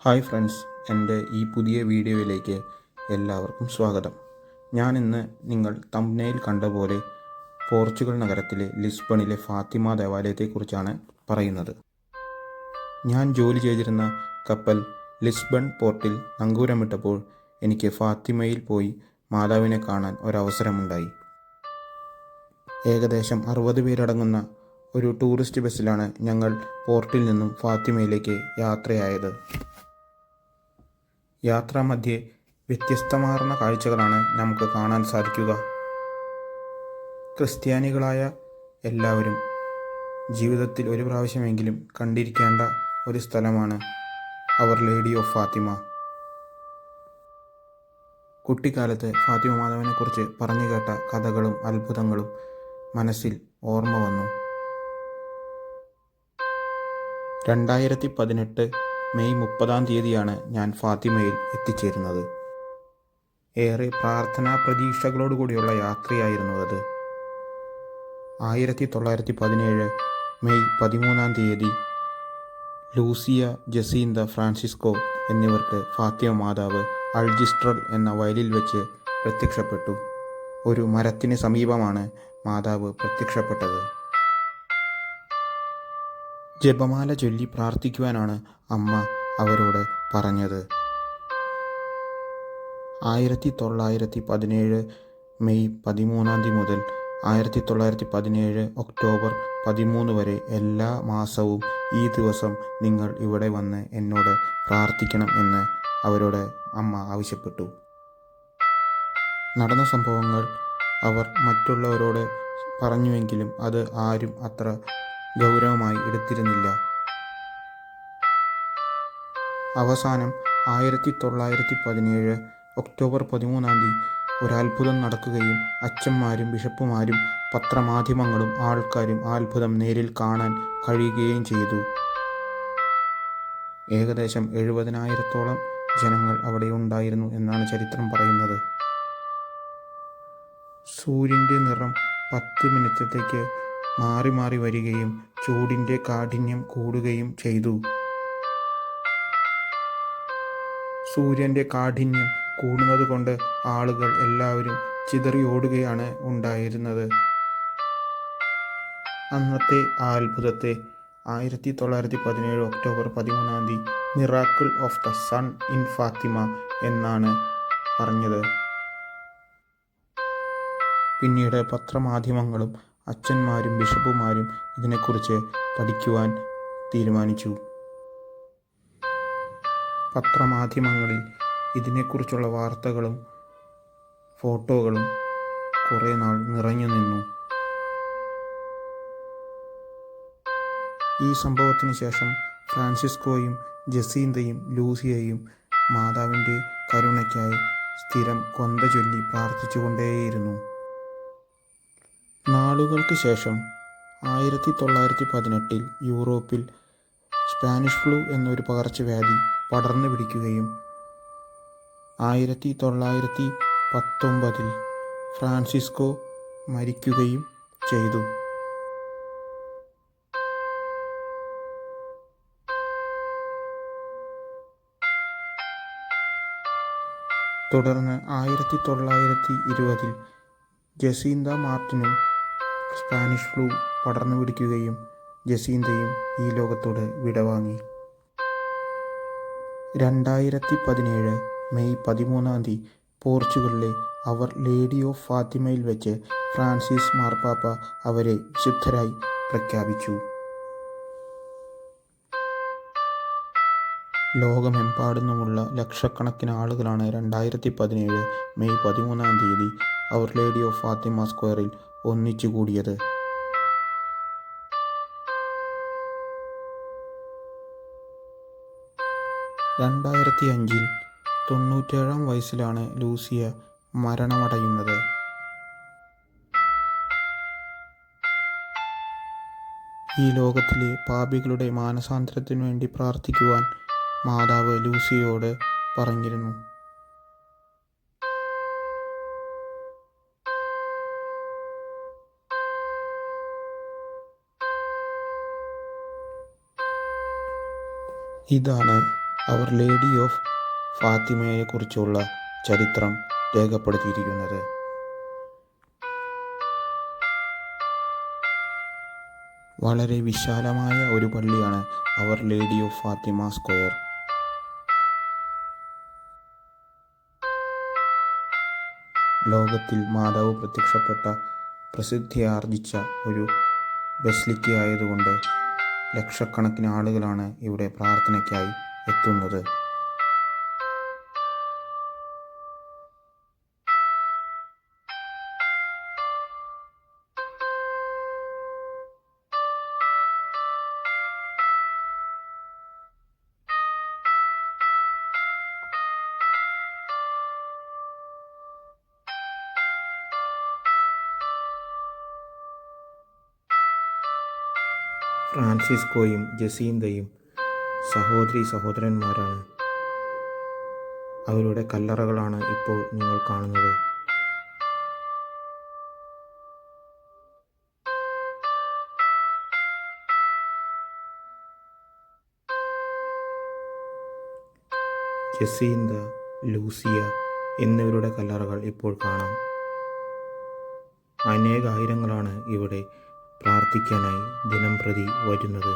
Hi friends, എൻ്റെ ഈ പുതിയ വീഡിയോയിലേക്ക് എല്ലാവർക്കും സ്വാഗതം. ഞാനിന്ന് നിങ്ങൾ തംബ്നെയിൽ കണ്ട പോലെ പോർച്ചുഗൽ നഗരത്തിലെ ലിസ്ബണിലെ ഫാത്തിമ ദേവാലയത്തെക്കുറിച്ചാണ് പറയുന്നത്. ഞാൻ ജോലി ചെയ്തിരുന്ന കപ്പൽ ലിസ്ബൺ പോർട്ടിൽ നങ്കൂരമിട്ടപ്പോൾ എനിക്ക് ഫാത്തിമയിൽ പോയി മാതാവിനെ കാണാൻ ഒരവസരമുണ്ടായി. ഏകദേശം 60 പേരടങ്ങുന്ന ഒരു ടൂറിസ്റ്റ് ബസ്സിലാണ് ഞങ്ങൾ പോർട്ടിൽ നിന്നും ഫാത്തിമയിലേക്ക് യാത്രയായത്. യാത്രാമധ്യേ വ്യത്യസ്തമാർന്ന കാഴ്ചകളാണ് നമുക്ക് കാണാൻ സാധിക്കുക. ക്രിസ്ത്യാനികളായ എല്ലാവരും ജീവിതത്തിൽ ഒരു പ്രാവശ്യമെങ്കിലും കണ്ടിരിക്കേണ്ട ഒരു സ്ഥലമാണ് അവർ ലേഡി ഓഫ് ഫാത്തിമ. കുട്ടിക്കാലത്ത് ഫാത്തിമ മാതാവിനെക്കുറിച്ച് പറഞ്ഞു കേട്ട കഥകളും അത്ഭുതങ്ങളും മനസ്സിൽ ഓർമ്മ വന്നു. 2018 മെയ് 30 ഞാൻ ഫാത്തിമയിൽ എത്തിച്ചേരുന്നത്. ഏറെ പ്രാർത്ഥനാ പ്രതീക്ഷകളോടുകൂടിയുള്ള യാത്രയായിരുന്നു അത്. 1917 മെയ് 13 ലൂസിയ ജസീന്ത ഫ്രാൻസിസ്കോ എന്നിവർക്ക് ഫാത്തിമ മാതാവ് അൽജിസ്ട്രൽ എന്ന വയലിൽ വെച്ച് പ്രത്യക്ഷപ്പെട്ടു. ഒരു മരത്തിന് സമീപമാണ് മാതാവ് പ്രത്യക്ഷപ്പെട്ടത്. ജപമാല ചൊല്ലി പ്രാർത്ഥിക്കുവാനാണ് അമ്മ അവരോട് പറഞ്ഞത്. 1917 മെയ് 13 മുതൽ 1917 ഒക്ടോബർ 13 വരെ എല്ലാ മാസവും ഈ ദിവസം നിങ്ങൾ ഇവിടെ വന്ന് എന്നോട് പ്രാർത്ഥിക്കണം എന്ന് അവരോട് അമ്മ ആവശ്യപ്പെട്ടു. നടന്ന സംഭവങ്ങൾ അവർ മറ്റുള്ളവരോട് പറഞ്ഞുവെങ്കിലും അത് ആരും അത്ര ഗൗരവമായി എടുത്തിരുന്നില്ല. അവസാനം 1917 ഒക്ടോബർ 13 ഒരത്ഭുതം നടക്കുകയും അച്ഛന്മാരും ബിഷപ്പുമാരും പത്രമാധ്യമങ്ങളും ആൾക്കാരും ആ അത്ഭുതം നേരിൽ കാണാൻ കഴിയുകയും ചെയ്തു. ഏകദേശം 70,000-ഓളം ജനങ്ങൾ അവിടെ ഉണ്ടായിരുന്നു എന്നാണ് ചരിത്രം പറയുന്നത്. സൂര്യൻ്റെ നിറം 10 മിനിറ്റത്തേക്ക് മാറി മാറി വരികയും ചൂടിൻ്റെ കാഠിന്യം കൂടുകയും ചെയ്തു. സൂര്യൻ്റെ കാഠിന്യം കൂടുന്നത് കൊണ്ട് ആളുകൾ എല്ലാവരും ചിതറി ഓടുകയാണ് ഉണ്ടായിരുന്നത്. അന്നത്തെ ആ അത്ഭുതത്തെ 1917 October 13 miracle of the sun in Fatima എന്നാണ് പറഞ്ഞത്. പിന്നീട് പത്രമാധ്യമങ്ങളും അച്ഛന്മാരും ബിഷപ്പുമാരും ഇതിനെക്കുറിച്ച് പഠിക്കുവാൻ തീരുമാനിച്ചു. പത്രമാധ്യമങ്ങളിൽ ഇതിനെക്കുറിച്ചുള്ള വാർത്തകളും ഫോട്ടോകളും കുറേ നാൾ നിറഞ്ഞു നിന്നു. ഈ സംഭവത്തിന് ശേഷം ഫ്രാൻസിസ്കോയും ജസീന്തയും ലൂസിയയും മാതാവിൻ്റെ കരുണയ്ക്കായി സ്ഥിരം കൊന്ത ചൊല്ലി പ്രാർത്ഥിച്ചുകൊണ്ടേയിരുന്നു. നാളുകൾക്ക് ശേഷം 1918 യൂറോപ്പിൽ സ്പാനിഷ് ഫ്ലൂ എന്നൊരു പകർച്ചവ്യാധി പടർന്നു പിടിക്കുകയും 1919 ഫ്രാൻസിസ്കോ മരിക്കുകയും ചെയ്തു. തുടർന്ന് 1920 ജസീന്ത മാർട്ടിനും സ്പാനിഷ് ഫ്ലൂ പടർന്നു പിടിക്കുകയും ജസീന്തയും ഈ ലോകത്തോട് വിടവാങ്ങി. 2017 മെയ് 13 പോർച്ചുഗലിലെ അവർ ലേഡി ഓഫ് ഫാത്തിമയിൽ വെച്ച് ഫ്രാൻസിസ് മാർപ്പാപ്പ അവരെ വിശുദ്ധരായി പ്രഖ്യാപിച്ചു. ലോകമെമ്പാടുമുള്ള ലക്ഷക്കണക്കിന് ആളുകളാണ് 2017 May 13 our lady of Fatima സ്ക്വയറിൽ ഒന്നിച്ചു കൂടിയത്. ൽ 97 വയസ്സിലാണ് ലൂസിയ മരണമടയുന്നത്. ഈ ലോകത്തിലെ പാപികളുടെ മാനസാന്തരത്തിനു വേണ്ടി പ്രാർത്ഥിക്കുവാൻ മാതാവ് ലൂസിയയോട് പറഞ്ഞിരുന്നു. ഇതാണ് അവർ ലേഡി ഓഫ് ഫാത്തിമയെക്കുറിച്ചുള്ള ചരിത്രം രേഖപ്പെടുത്തിയിരിക്കുന്നത്. വളരെ വിശാലമായ ഒരു പള്ളിയാണ് അവർ ലേഡി ഓഫ് ഫാത്തിമ സ്ക്വയർ. ലോകത്തിൽ മാതാവ് പ്രത്യക്ഷപ്പെട്ട പ്രസിദ്ധിയാർജിച്ച ഒരു ബസിലിക്കയായതുകൊണ്ട് ലക്ഷക്കണക്കിന് ആളുകളാണ് ഇവിടെ പ്രാർത്ഥനയ്ക്കായി എത്തുന്നത്. ഫ്രാൻസിസ്കോയും ജസീന്തയും സഹോദരീ സഹോദരന്മാരാണ്. അവരുടെ കല്ലറകളാണ് ഇപ്പോൾ നിങ്ങൾ കാണുന്നത്. ജസീന്ത, ലൂസിയ എന്നിവരുടെ കല്ലറകൾ ഇപ്പോൾ കാണാം. അനേകായിരങ്ങളാണ് ഇവിടെ പ്രാർത്ഥിക്കാനായി ദിനംപ്രതി വരുന്നത്.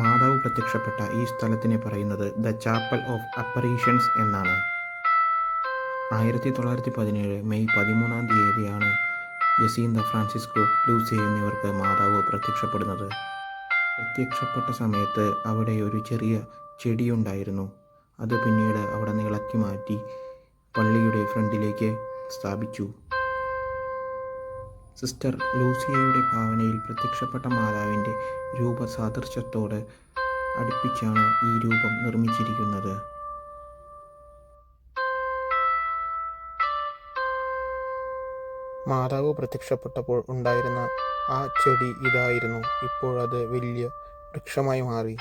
മാതാവ് പ്രത്യക്ഷപ്പെട്ട ഈ സ്ഥലത്തിനെ പറയുന്നത് ദ ചാപ്പൽ ഓഫ് അപ്പറീഷൻസ് എന്നാണ്. 1917 മെയ് 13 ജസീന്ത, ഫ്രാൻസിസ്കോ, ലൂസിയ എന്നിവർക്ക് മാതാവ് പ്രത്യക്ഷപ്പെടുന്നത്. പ്രത്യക്ഷപ്പെട്ട സമയത്ത് അവിടെ ഒരു ചെറിയ ചെടിയുണ്ടായിരുന്നു. അത് പിന്നീട് അവിടെ നിന്ന് ഇളക്കി മാറ്റി പള്ളിയുടെ ഫ്രണ്ടിലേക്ക് സ്ഥാപിച്ചു. സിസ്റ്റർ ലൂസിയയുടെ ഭാവനയിൽ പ്രത്യക്ഷപ്പെട്ട മാതാവിൻ്റെ രൂപസാദൃശ്യത്തോട് അടുപ്പിച്ചാണ് ഈ രൂപം നിർമ്മിച്ചിരിക്കുന്നത്. മാതാവ് പ്രത്യക്ഷപ്പെട്ടപ്പോൾ ഉണ്ടായിരുന്ന ആ ചെടി ഇതായിരുന്നു. ഇപ്പോഴത് വലിയ വൃക്ഷമായി മാറി.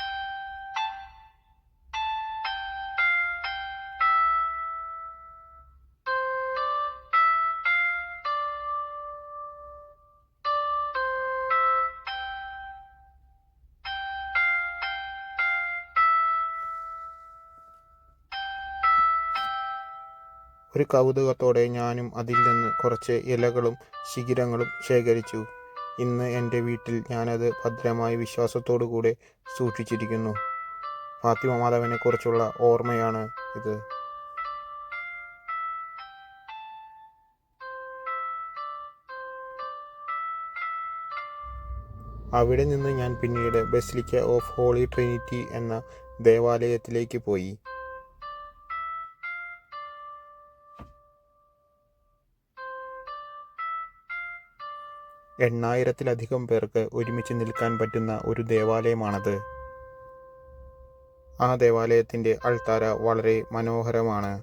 ഒരു കൗതുകത്തോടെ ഞാനും അതിൽ നിന്ന് കുറച്ച് ഇലകളും ശിഖിരങ്ങളും ശേഖരിച്ചു. ഇന്ന് എൻ്റെ വീട്ടിൽ ഞാനത് ഭദ്രമായി വിശ്വാസത്തോടു കൂടെ സൂക്ഷിച്ചിരിക്കുന്നു. ഫാത്തിമ മാതാവിനെക്കുറിച്ചുള്ള ഓർമ്മയാണ് ഇത്. അവിടെ നിന്ന് ഞാൻ പിന്നീട് ബസിലിക്ക ഓഫ് ഹോളി ട്രിനിറ്റി എന്ന ദേവാലയത്തിലേക്ക് പോയി. 8,000-ലധികം പേർക്ക് ഒരുമിച്ച് നിൽക്കാൻ പറ്റുന്ന ഒരു ദേവാലയമാണത്. ആ ദേവാലയത്തിൻ്റെ അൾത്താര വളരെ മനോഹരമാണ്.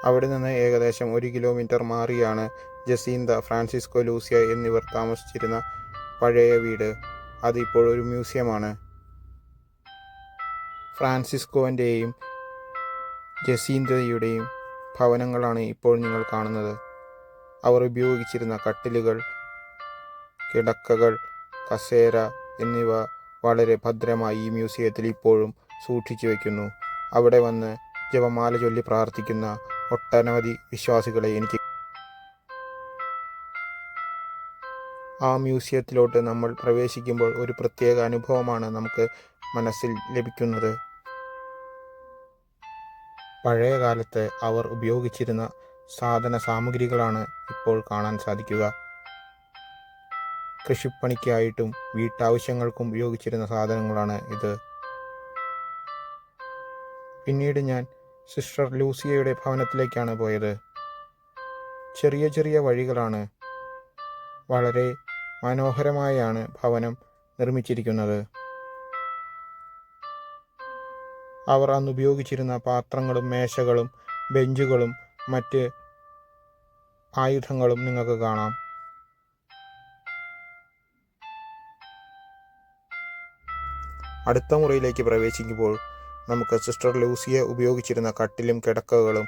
അവിടെ നിന്ന് ഏകദേശം 1 കിലോമീറ്റർ മാറിയാണ് ജസീന്ത, ഫ്രാൻസിസ്കോ, ലൂസിയ എന്നിവർ താമസിച്ചിരുന്ന പഴയ വീട്. അത് ഇപ്പോൾ ഒരു മ്യൂസിയമാണ്. ഫ്രാൻസിസ്കോവിൻ്റെയും ജസീന്തയുടെയും ഭവനങ്ങളാണ് ഇപ്പോൾ നിങ്ങൾ കാണുന്നത്. അവർ ഉപയോഗിച്ചിരുന്ന കട്ടിലുകൾ, കിടക്കകൾ, കസേര എന്നിവ വളരെ ഭദ്രമായി ഈ മ്യൂസിയത്തിൽ ഇപ്പോഴും സൂക്ഷിച്ചു വയ്ക്കുന്നു. അവിടെ വന്ന് ജപമാല ചൊല്ലി പ്രാർത്ഥിക്കുന്ന ഒട്ടനവധി വിശ്വാസികളെ എനിക്ക് ആ മ്യൂസിയത്തിലോട്ട് നമ്മൾ പ്രവേശിക്കുമ്പോൾ ഒരു പ്രത്യേക അനുഭവമാണ് നമുക്ക് മനസ്സിൽ ലഭിക്കുന്നത്. പഴയ കാലത്ത് അവർ ഉപയോഗിച്ചിരുന്ന സാധന സാമഗ്രികളാണ് ഇപ്പോൾ കാണാൻ സാധിക്കുക. കൃഷിപ്പണിക്കായിട്ടും വീട്ടാവശ്യങ്ങൾക്കും ഉപയോഗിച്ചിരുന്ന സാധനങ്ങളാണ് ഇത്. പിന്നീട് ഞാൻ സിസ്റ്റർ ലൂസിയയുടെ ഭവനത്തിലേക്കാണ് പോയത്. ചെറിയ ചെറിയ വഴികളാണ്. വളരെ മനോഹരമായാണ് ഭവനം നിർമ്മിച്ചിരിക്കുന്നത്. അവർ അന്ന് ഉപയോഗിച്ചിരുന്ന പാത്രങ്ങളും മേശകളും ബെഞ്ചുകളും മറ്റ് ആയുധങ്ങളും നിങ്ങൾക്ക് കാണാം. അടുത്ത മുറിയിലേക്ക് പ്രവേശിക്കുമ്പോൾ നമുക്ക് സിസ്റ്റർ ലൂസിയ ഉപയോഗിച്ചിരുന്ന കട്ടിലും കിടക്കകളും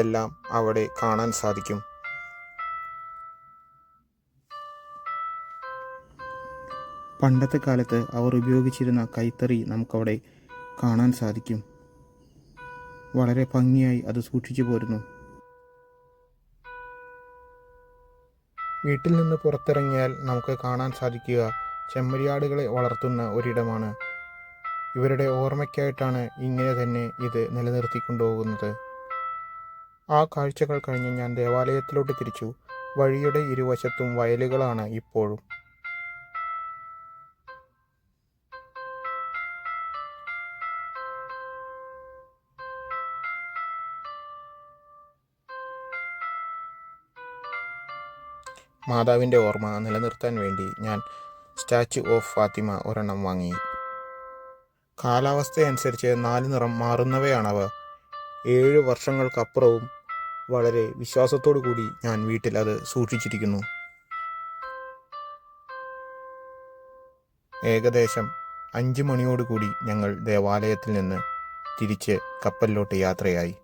എല്ലാം അവിടെ കാണാൻ സാധിക്കും. പണ്ടത്തെ കാലത്ത് അവർ ഉപയോഗിച്ചിരുന്ന കൈത്തറി നമുക്കവിടെ കാണാൻ സാധിക്കും. വളരെ ഭംഗിയായി അത് സൂക്ഷിച്ചു പോരുന്നു. വീട്ടിൽ നിന്ന് പുറത്തിറങ്ങിയാൽ നമുക്ക് കാണാൻ സാധിക്കുക ചെമ്മരിയാടുകളെ വളർത്തുന്ന ഒരിടമാണ്. ഇവരുടെ ഓർമ്മയ്ക്കായിട്ടാണ് ഇങ്ങനെ തന്നെ ഇത് നിലനിർത്തിക്കൊണ്ടുപോകുന്നത്. ആ കാഴ്ചകൾ കഴിഞ്ഞ് ഞാൻ ദേവാലയത്തിലോട്ട് തിരിച്ചു. വഴിയുടെ ഇരുവശത്തും വയലുകളാണ് ഇപ്പോഴും. മാതാവിൻ്റെ ഓർമ്മ നിലനിർത്താൻ വേണ്ടി ഞാൻ സ്റ്റാച്യു ഓഫ് ഫാത്തിമ ഒരെണ്ണം വാങ്ങി. കാലാവസ്ഥയനുസരിച്ച് 4 നിറം മാറുന്നവയാണവ. 7 വർഷങ്ങൾക്കപ്പുറവും വളരെ വിശ്വാസത്തോടു കൂടി ഞാൻ വീട്ടിൽ അത് സൂക്ഷിച്ചിരിക്കുന്നു. ഏകദേശം 5 മണിയോടുകൂടി ഞങ്ങൾ ദേവാലയത്തിൽ നിന്ന് തിരിച്ച് കപ്പലിലോട്ട് യാത്രയായി.